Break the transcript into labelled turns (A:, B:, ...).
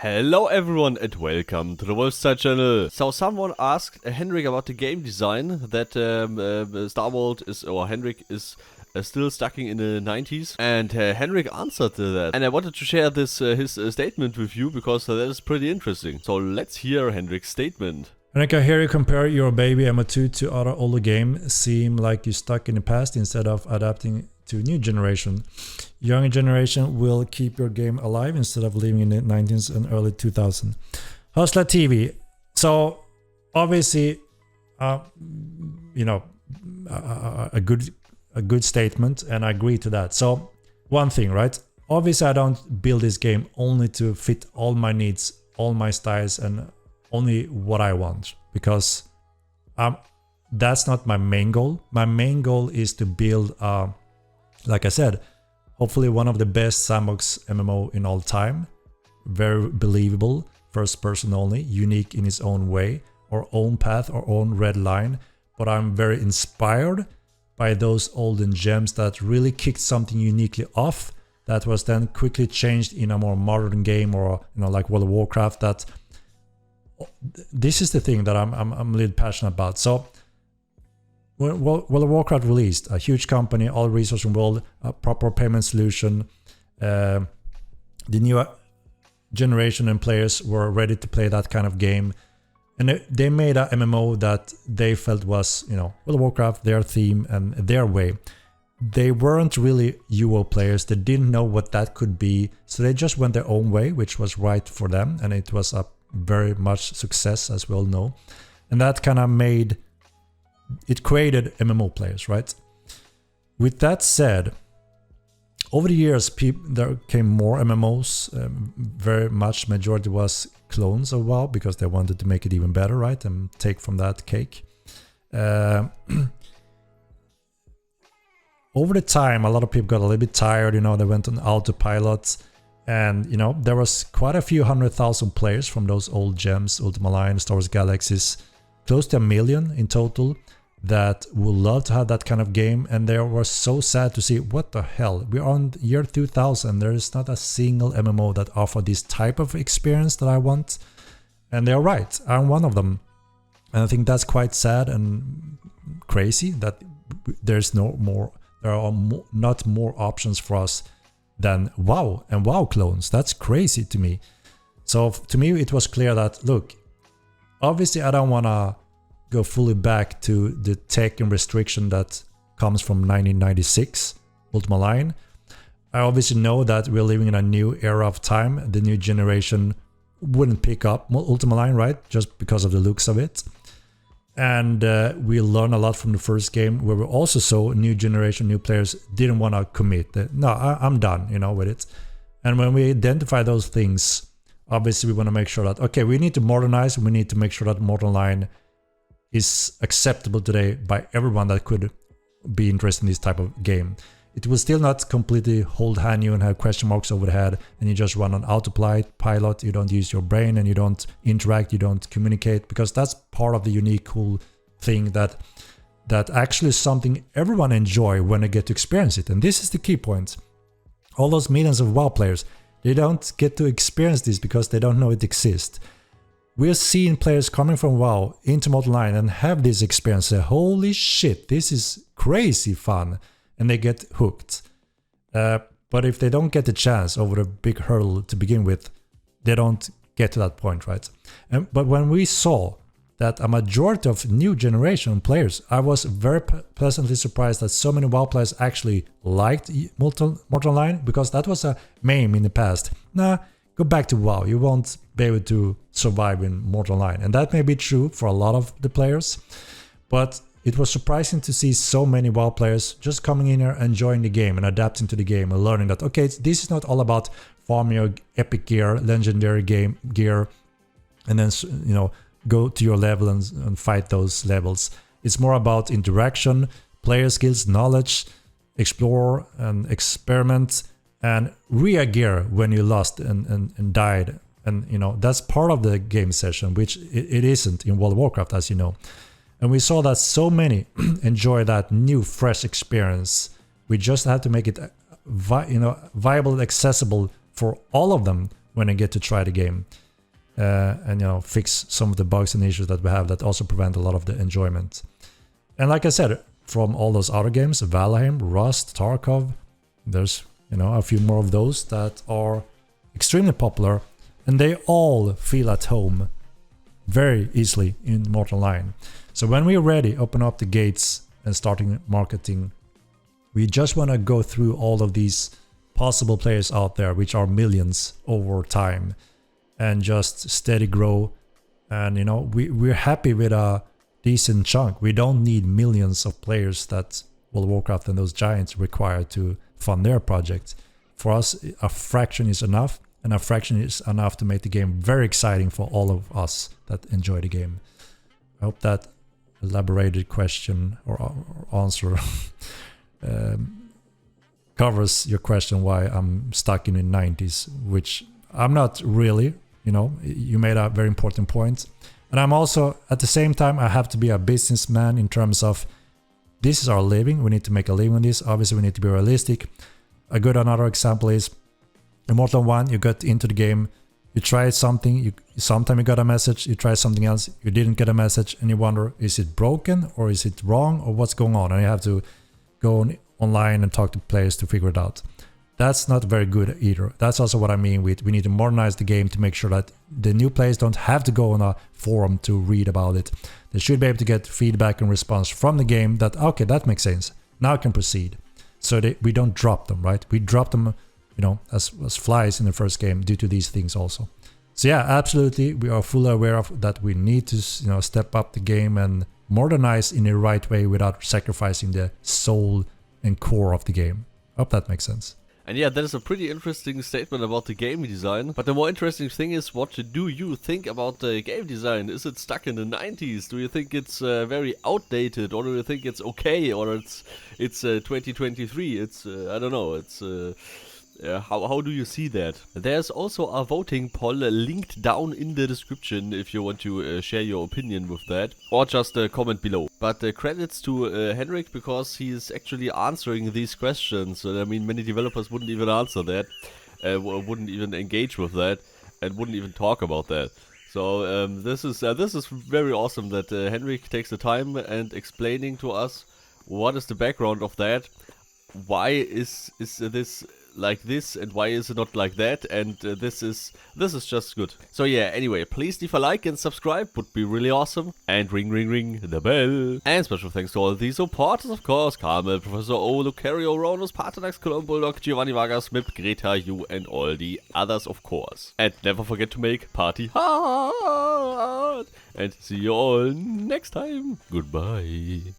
A: Hello everyone and welcome to the Wolfside channel. So someone asked Henrik about the game design that Star World is, or Henrik is still stuck in the 90s, and Henrik answered to that, and I wanted to share this his statement with you because that is pretty interesting. So let's hear Henrik's statement.
B: Henrik, I hear you compare your baby MMO2 to other older games. Seem like you're stuck in the past instead of adapting to a new generation. Younger generation will keep your game alive instead of living in the 90s and early 2000s. Hustler TV. So obviously, a good statement, and I agree to that. So one thing, right? Obviously, I don't build this game only to fit all my needs, all my styles, and only what I want, because that's not my main goal. My main goal is to build, like I said, hopefully one of the best sandbox MMO in all time. Very believable, first person only, unique in its own way, our own path, our own red line. But I'm very inspired by those olden gems that really kicked something uniquely off, that was then quickly changed in a more modern game, or like World of Warcraft. That this is the thing that I'm a little passionate about. So when World of Warcraft released, a huge company, all resource in the world, a proper payment solution, the new generation and players were ready to play that kind of game, and they made a MMO that they felt was, World of Warcraft, their theme and their way. They weren't really UO players, they didn't know what that could be, so they just went their own way, which was right for them, and it was a very much success, as we all know. And that kind of created MMO players, right? With that said, over the years there came more MMOs. Very much majority was clones of WoW, because they wanted to make it even better, right, and take from that cake. Over the time, a lot of people got a little bit tired, they went on autopilot. And there was quite a few 100,000 players from those old gems, Ultima Line, Star Wars Galaxies, close to 1 million in total, that would love to have that kind of game. And they were so sad to see, what the hell, we're on year 2000, there is not a single MMO that offer this type of experience that I want. And they're right, I'm one of them. And I think that's quite sad and crazy that there are not more options for us than WoW and WoW clones. That's crazy to me. So to me it was clear that, look, obviously I don't want to go fully back to the tech and restriction that comes from 1996 Ultima Line. I obviously know that we're living in a new era of time. The new generation wouldn't pick up Ultima Line, right, just because of the looks of it. And we learned a lot from the first game, where we also saw new generation, new players didn't want to commit. No, I'm done, with it. And when we identify those things, obviously we want to make sure that, okay, we need to modernize. We need to make sure that Modern Line is acceptable today by everyone that could be interested in this type of game. It will still not completely hold hand you and have question marks over the head, and you just run on autopilot, you don't use your brain, and you don't interact, you don't communicate, because that's part of the unique, cool thing that actually is something everyone enjoy when they get to experience it. And this is the key point. All those millions of WoW players, they don't get to experience this because they don't know it exists. We're seeing players coming from WoW into Modern Line and have this experience, say, holy shit, this is crazy fun. And they get hooked. But if they don't get the chance over the big hurdle to begin with, they don't get to that point, right? But when we saw that a majority of new generation players, I was very pleasantly surprised that so many WoW players actually liked Mortal Line, because that was a meme in the past. Nah, go back to WoW, you won't be able to survive in Mortal Line. And that may be true for a lot of the players, but it was surprising to see so many WoW players just coming in here, enjoying the game and adapting to the game, and learning that, okay, this is not all about farming your epic gear, legendary game gear, and then go to your level and fight those levels. It's more about interaction, player skills, knowledge, explore and experiment, and re-gear when you lost and died. And that's part of the game session, which it isn't in World of Warcraft, as you know. And we saw that so many enjoy that new, fresh experience. We just had to make it viable and accessible for all of them when they get to try the game. And you know, fix some of the bugs and issues that we have that also prevent a lot of the enjoyment. And like I said, from all those other games, Valheim, Rust, Tarkov, there's, you know, a few more of those that are extremely popular, and they all feel at home very easily in Mortal Line. So when we're ready, open up the gates and starting marketing, we just want to go through all of these possible players out there, which are millions over time, and just steady grow. And you know, we're happy with a decent chunk. We don't need millions of players that World of Warcraft and those giants require to fund their projects. For us, a fraction is enough, and a fraction is enough to make the game very exciting for all of us that enjoy the game. I hope that elaborated question or answer covers your question why I'm stuck in the 90s, which I'm not really. You know, you made a very important point. And I'm also, at the same time, I have to be a businessman in terms of this is our living. We need to make a living on this. Obviously, we need to be realistic. A good another example is Immortal 1, you got into the game, you tried something, sometimes you got a message, you tried something else, you didn't get a message, and you wonder, is it broken or is it wrong or what's going on? And you have to go online and talk to players to figure it out. That's not very good either. That's also what I mean with we need to modernize the game to make sure that the new players don't have to go on a forum to read about it. They should be able to get feedback and response from the game that, okay, that makes sense. Now I can proceed. So we don't drop them, right? We drop them, you know, as flies in the first game due to these things also. So yeah, absolutely, we are fully aware of that. We need to, you know, step up the game and modernize in the right way without sacrificing the soul and core of the game. Hope that makes sense.
A: And yeah, that is a pretty interesting statement about the game design. But the more interesting thing is, what do you think about the game design? Is it stuck in the 90s? Do you think it's very outdated, or do you think it's okay, or it's 2023? It's I don't know. It's how do you see that? There's also a voting poll linked down in the description if you want to share your opinion with that, or just comment below. But credits to Henrik, because he is actually answering these questions. I mean, many developers wouldn't even answer that, wouldn't even engage with that, and wouldn't even talk about that. So this is very awesome that Henrik takes the time and explaining to us what is the background of that, why is this like this and why is it not like that, and this is just good. So yeah, anyway, please leave a like and subscribe, would be really awesome, and ring the bell. And special thanks to all the supporters, of course: Carmel, Professor O, Lukario, Rhonus, Paarthurnax, Cologne, Bulldog, Giovanni, Vargas, Mip, Greta, you, and all the others, of course. And never forget to make party hard, and see you all next time. Goodbye.